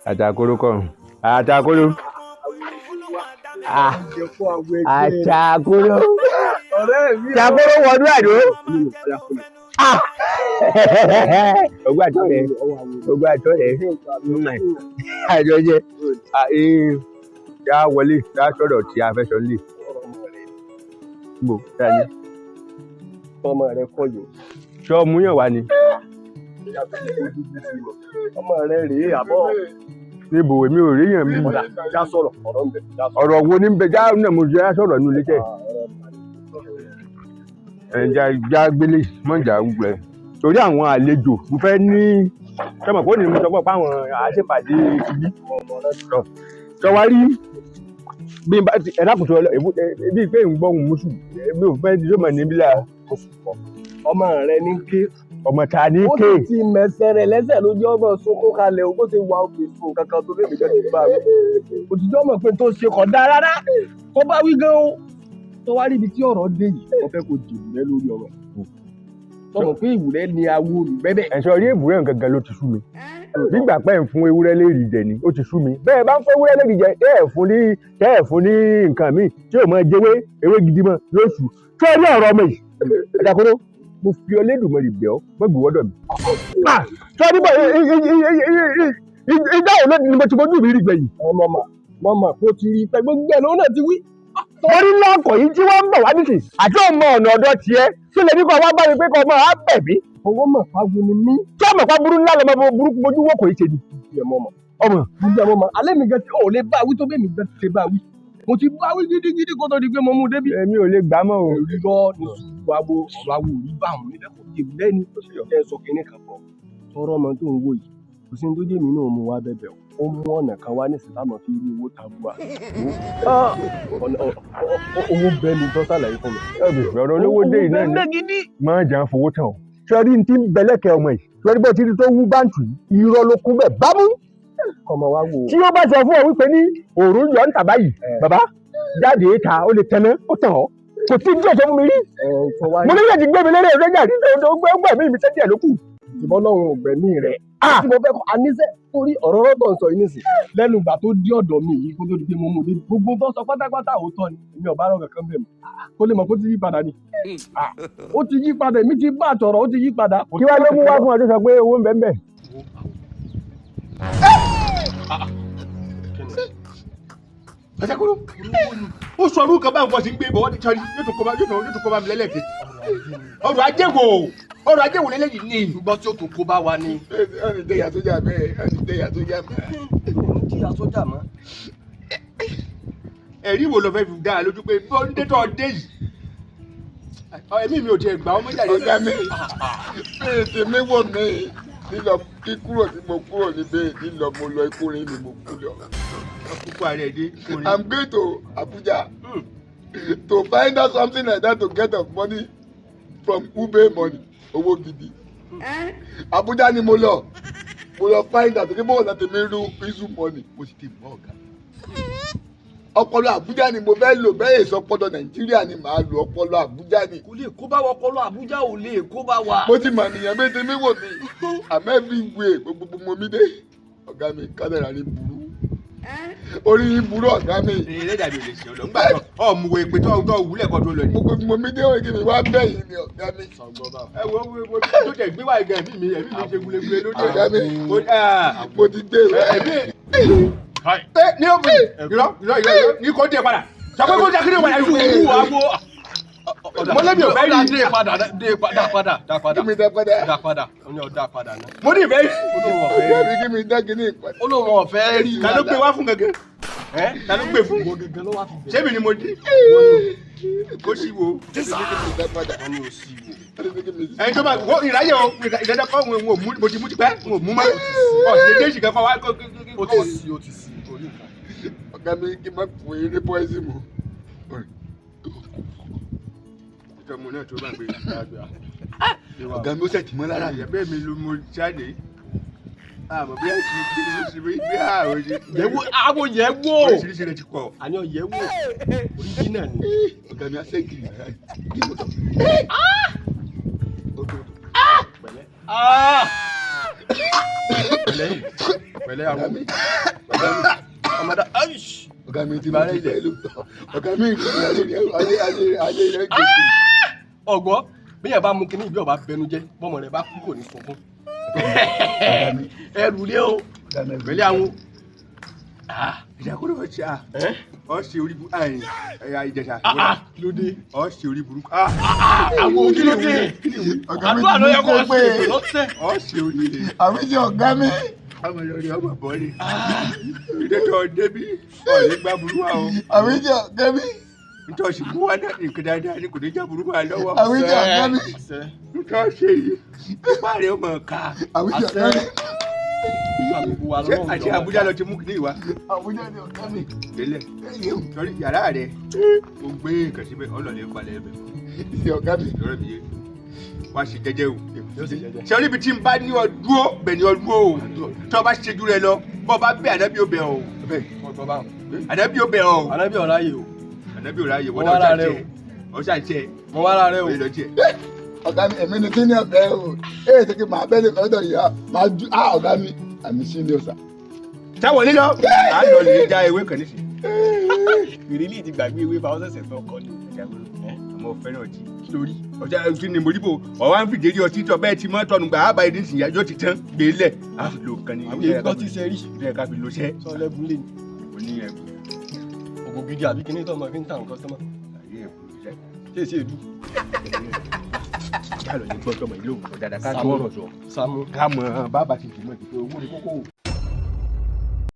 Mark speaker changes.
Speaker 1: Àjàkóró kọ́ àjàkóró àjàkóró àjàkóró wọnú àdó. Ogún àjọ rẹ̀ àjọ jẹ́ já wọlé já sọ̀rọ̀ tí a fẹ́ sọ lè. Bò dáyé.
Speaker 2: Ọmọ rẹ kọ́ yìí.
Speaker 1: Ṣé ọmú yàn wá ni?
Speaker 2: Ọmọ rẹ rèé àbọ̀.
Speaker 1: Níbo èmi ò rí yàn mí.
Speaker 2: Já sọ̀rọ̀ ọ̀rọ̀ ń bẹ.
Speaker 1: Ọ̀rọ̀ wo ni ń bẹ já náà mo jẹ́ sọ̀rọ̀ ní ilé tẹ̀. Já gbélé mọ̀jà gbẹ. Torí àwọn àlejò mo fẹ́ ní sọ́mọ̀ kó ní mo sọ pé àwọn àṣepàdé ibi. Sọwárí bí n bá ti ẹ̀dá kùtù bí pé ń gbọ́ ohun mùsùn bí ò fẹ́ di sọ́mọ̀ níbí là.
Speaker 2: Ọmọ rẹ ní ké.
Speaker 1: Ọmọ ta ní ké.
Speaker 2: Ó ti mẹsẹ̀ rẹ̀ lẹ́sẹ̀ lójú ọmọ sunkún kalẹ̀ o bó ti wà òkè fún kankan tó lè bẹ̀rẹ̀ ti bá wí. Òtítọ́ mọ̀ pé tó ṣe kọ̀ dáa rárá kó bá wí gan o. Tó wá rí ibi tí ọ̀rọ̀ dé yìí wọ́n fẹ́ kó jìnnà rẹ lórí ọ̀rọ̀. Sọmọ pé ìwúrẹ́ ni awo olùgbẹ́bẹ̀.
Speaker 1: Ẹ̀sọ́ rí èbúrẹ́ nǹkan gan ló ti sú mi. Nígbà pẹ́ ń fún ewúrẹ́ lérí jẹ ni ó ti sú mi. Bẹ́ẹ̀ bá ń fún ewúrẹ́ lérí jẹ tẹ́ ẹ̀ fún ní nǹkan míì tí yóò máa jẹ́wé ewé gidi mọ́ lóṣù. Tí ó rí ọ̀rọ̀ ọmọ yìí Àjàkóró mo fi Olódùmarè bẹ̀ ọ́ má gbé wọ́dọ̀ mi. Sọ nígbà ìgbà wo ni mo ti mojú mi rí gbẹ̀yìn.
Speaker 2: Mọ̀mọ́ kó ti rí pẹ́ gbogbo ẹ̀ lóun náà ti wí.
Speaker 1: Wọ́n ní lọ́kọ̀ yìí tí wọ́n ń bọ̀ wá nìsín àti ọmọ ọ̀nà ọ̀dọ̀ tiẹ̀ tí lè ní kọ́ wá bá mi pé kọ́ ọmọ á bẹ̀ mí.
Speaker 2: Owó mọ̀ fáwọn ni mí.
Speaker 1: Tí ọmọ pa burú ńlá lọ́mọ burúkú mojú wò kò í ṣe ni.
Speaker 2: Ọmọ alẹ́ mi gan tí ò lè bá wí tó bẹ́ẹ̀ mi gan ti ṣe bá wí. Mo ti bá wí gidigidi kó tó di pé mo mú débi.
Speaker 1: Èmi ò lè gbà mọ́ o.
Speaker 2: Rírọ́ ní sùúrù àwo ọ̀rọ̀ àwo rí bá àwọn onílẹ̀ kò jẹ́ lẹ́ni tó ṣe yọ̀kẹ́ sọ kínní kan fọ́. Tọrọ ọmọ tó ń wò yìí kò sí ní tó jẹ́ mi náà mú wá bẹ̀bẹ̀ o. Ó mú ọ̀nà kan wá ní ìsìlámù fi rí owó tabua. Owó bẹ́ẹ̀ ni tó ṣàlàyé fún mi.
Speaker 1: Ọ̀rọ̀ olówó dé yìí náà ni máa jà ń fowó tán o. Sọ́rí ní ti ń bẹ̀lẹ́kẹ̀ ọmọ yìí. Sọ́rí bó ti rí tó wú báǹkì irọ́ ló kún bẹ̀ bámú.
Speaker 2: Ọmọ wa wò.
Speaker 1: Tí ó bá sọ fún ọ wípé ní òòrùn yọ ń tà báyìí, bàbá jáde ta ó lè tẹná ó tàn ọ́. Kò tí díẹ̀ sọ fún mi rí. Mo ní láti gbé mi lérè ìrẹ́jà rí tó gbé mi mi sẹ́jẹ̀ ló kù.
Speaker 2: Ìbọn lọ́run ọ̀gbẹ́ni rẹ̀. Tí mo fẹ́ kọ́ aníṣẹ́ torí ọ̀rọ̀ rọ́tọ̀ ń sọ yìí nísìn. Lẹ́nu ìgbà tó dé ọ̀dọ̀ mi yìí kó tó di pé mo mú un dé. Gbogbo tó sọ pátápátá òótọ́ ni. Èmi ọ̀bá rọ̀ kankan bẹ̀ mí. Kó lè mọ̀ kó ti yí padà ni. Ó ti yí padà èmi ti bá àtọ̀rọ̀ ó ti yí padà.
Speaker 1: Kí wá ló mú wá fún ọ tó sọ pé owó ń bẹ ń bẹ?
Speaker 3: Àjàkóró ó sọ orúkọ bá nǹkan sí gbé bọ̀ wọ́n ti sọrí yóò tún kó bá mi lẹ́lẹ́kẹ̀. Ọrọ̀ ajé wo lélẹ́yìn ní
Speaker 2: Ṣùgbọ́n tí ó tún kó bá wa ni.
Speaker 3: ẹni dẹ́yà sójà bẹ́ẹ̀ ẹni dẹ́yà sójà bẹ́ẹ̀.
Speaker 2: Jíyà sójà mọ́.
Speaker 3: Ẹ̀rí wo lọ fẹ́ fi dá a lójú pé bó ń dé tó ọdẹ yìí ẹ̀mí mi ò tiẹ̀ gbà ọmọ jáde.
Speaker 4: Ọ̀gá mi tèmi wò mí nílò kíkúrò tí mo kúrò níbẹ̀ nílò mo lọ ikú rí ni mo kú lọ.
Speaker 3: Púpọ̀ àrẹ dé.
Speaker 4: I'm going to Abuja to find out something like that to get of money from Ube money owó gidi. Abuja ni mo lọ find out kí bọ́ọ̀lù láti mi rú isu money mo sì ti mọ ọ̀gá. Ọpọlọ Abuja ni mo fẹ́ lò bẹ́ẹ̀ èso ọpọlọ Nàìjíríà ni màá lò ọpọlọ Abuja ni.
Speaker 2: Kò lè kó bá wa ọpọlọ Abuja ò lè kó bá wa.
Speaker 4: Mo ti mọ̀ nìyẹn bí tèmi wò mí I'm everywhere gbogbo mo mi dé ọ̀gá mi kádàrá ní burú. Orí yín burú ọ̀gá mi.
Speaker 3: Ilé dàbí olè ṣe ọ̀dọ̀ ńgbà tó ọ̀mù wo èpè tó wúlẹ̀ kọ́ tó lọ ni.
Speaker 4: Gbogbo mo mi dé òye mi wá bẹ́yìn ni ọ̀gá mi.
Speaker 3: Ẹ wo tó tẹ̀ gbé wá ìgbà ẹ̀mí mi ṣe gulegule lóde.
Speaker 4: Ọ̀gá mi mo ti dé rẹ̀.
Speaker 3: Ní ọ̀bùn irọ́ ní kò dé padà. Ṣàpẹ́ kó jákèrè wà láyé wú àgbo. Mo lébi òfẹ́ rí.
Speaker 2: Dá padà.
Speaker 4: Kí mi dá padà.
Speaker 2: Dá padà. Dá padà náà.
Speaker 3: Mo ní ìfẹ́ rí.
Speaker 4: Ọ̀gá mi kí mi dá kíní ìpàdé.
Speaker 2: Olóhùn ọ̀fẹ́ rí.
Speaker 3: Ta ló gbé wá fún gẹ́gẹ́? Ta ló gbé fún?
Speaker 2: Gẹ́gẹ́ ló wá fi bẹ̀rẹ̀.
Speaker 3: Ṣé mi ni mo dé? Kó sì wo.
Speaker 4: Kí mi dá padà.
Speaker 2: Wọ́n ní o sí wo.
Speaker 3: Ẹni tó bá wọ ìráyè o ìdájọ́ kọ́ mo ti mú ti pẹ́ mo mú mọ́. Ọ̀sẹ̀ dé ìṣìkẹ́ kọ́ wá.
Speaker 2: O ti sí orí nǹkan.
Speaker 4: Ọ̀gá mi kí n má fún eré pọ́ẹ́sì mu.
Speaker 3: Ìtọ́mọ náà tó bá gbé
Speaker 4: Ọ̀gá mi ó sẹ̀ tì mọ́ lára yẹn.
Speaker 3: bẹ́ẹ̀ mi ló mo jáde. Àmọ́ bí a ti ṣe bí àwọn ṣe.
Speaker 2: Yẹ̀wò àwọn yẹ̀wò.
Speaker 3: Oríṣiríṣi rẹ̀ ti pọ̀.
Speaker 2: Àní ọ̀yẹ̀wò. Oríjìnà ni.
Speaker 4: Ọ̀gá mi á sẹ́kìrì rẹ̀. Kí mo tọ̀.
Speaker 2: pẹ̀lẹ́ àwọn ọmọdé
Speaker 4: ọ̀gá mi ti máa ń ilẹ̀ ló ọ̀gá mi ìlú ayé rẹ̀ gbèsè.
Speaker 2: ọgbọ́n bí yẹn bá mú kinní ìbí ọba bẹnu jẹ bọ́mọ rẹ bá kú kò ní sunkún. ẹrù lé o pẹ̀lẹ́ àwọn.
Speaker 3: ìdákúrò ọ̀ṣà ọ̀ṣẹ̀ orí burúkú ìjẹ̀ṣà
Speaker 2: lóde
Speaker 3: ọ̀ṣẹ̀ orí burúkú.
Speaker 2: àwọn kí ló dé àdúrà ló yẹ kó ṣe lọ́sẹ̀.
Speaker 3: ọ̀ṣẹ̀ orí rẹ̀.
Speaker 4: àmì tí ọ̀gá mi.
Speaker 3: ọmọ yọrí ọmọ bọ́ọ̀lì ìdẹ́tọ̀ débi ọ̀rẹ́ gbá burú wa o.
Speaker 4: àmì tí ọ̀gá mi.
Speaker 3: nítorí ṣùgbọ́n wa náà nǹkan dáadáa ni kò ní já burú wa lọ́wọ́.
Speaker 4: àmì tí ọ̀gá mi.
Speaker 3: nítorí ṣe yìí ipá rẹ̀ ọmọ ká.
Speaker 4: àmì tí ọ̀gá mi.
Speaker 3: àti Àbújá lọ ti mú kí ní ìwà.
Speaker 4: Àbújá ni ọ̀gá mi.
Speaker 3: délẹ̀ sọrí yàrá rẹ̀ o gbé nǹkan síbẹ̀ ọlọ́ọ̀lẹ́ palẹ̀ ẹ̀bẹ̀.
Speaker 4: ìsì ọ̀gá mi.
Speaker 3: lọ́rọ̀ mi yé wá ṣe jẹ́jẹ́ o. ṣé oníbi tí n bá ní ọdúró bẹ̀ ní ọdúró o tí wọ́n bá ṣe jù rẹ lọ bọ́ bá bẹ́ ànábì ó bẹ̀ ọ́ ànábì ó bẹ̀ ọ́
Speaker 2: ànábì ọ̀rá yìí o
Speaker 3: ànábì ọ̀rá yìí wọ́n náà ṣàṣẹ
Speaker 2: mo wá lára rẹ o.
Speaker 4: ọ̀gá mi èmi ni kí ni ọ̀bẹ o èyí tó kí màá bẹ́ẹ̀ ní kọ́ńtọ̀ yìí máa ju ọ̀gá mi àmì sí ni ọ̀sà.
Speaker 3: táwọn lílọ à ń lọ lè já ewé kan nísì.
Speaker 2: ìrírí ti gbàgbé ewé bá ọ̀sẹ̀sẹ̀ tó kọ́ ni.
Speaker 3: àmọ́ fẹ́ràn ọtí kí ló rí ọjà kí ni mo rí bò ọwọ́ ń fìdí ọtí tọ́ bẹ́ẹ̀ ti mọ́ tọ́nu gbà á bá ìdí ìsìn yóò ti tán gbé lẹ̀ á fi lo kan ní.
Speaker 2: àwọn èèyàn gbọ́ tí ṣe rí.
Speaker 3: ilé ẹ̀ka fi lo ṣẹ́.
Speaker 2: sọ lẹ́bùn lé ní.
Speaker 3: o ní ẹ̀bùn.
Speaker 2: ògò gidi àbí kíní tó ọmọ fi ń ta nǹkan sọ́mọ́.
Speaker 3: àyè ẹ̀bùn ló ṣẹ́.
Speaker 2: ṣé èsì èdú.
Speaker 3: ká lọ ní gbọ́dọ̀ mọ̀ ilé òkú dáadáa ká tó ọ̀rọ̀ jọ.
Speaker 2: Sàámú.
Speaker 3: ká mọ bàbá ti jùmọ̀ ti pé owó ni kókó.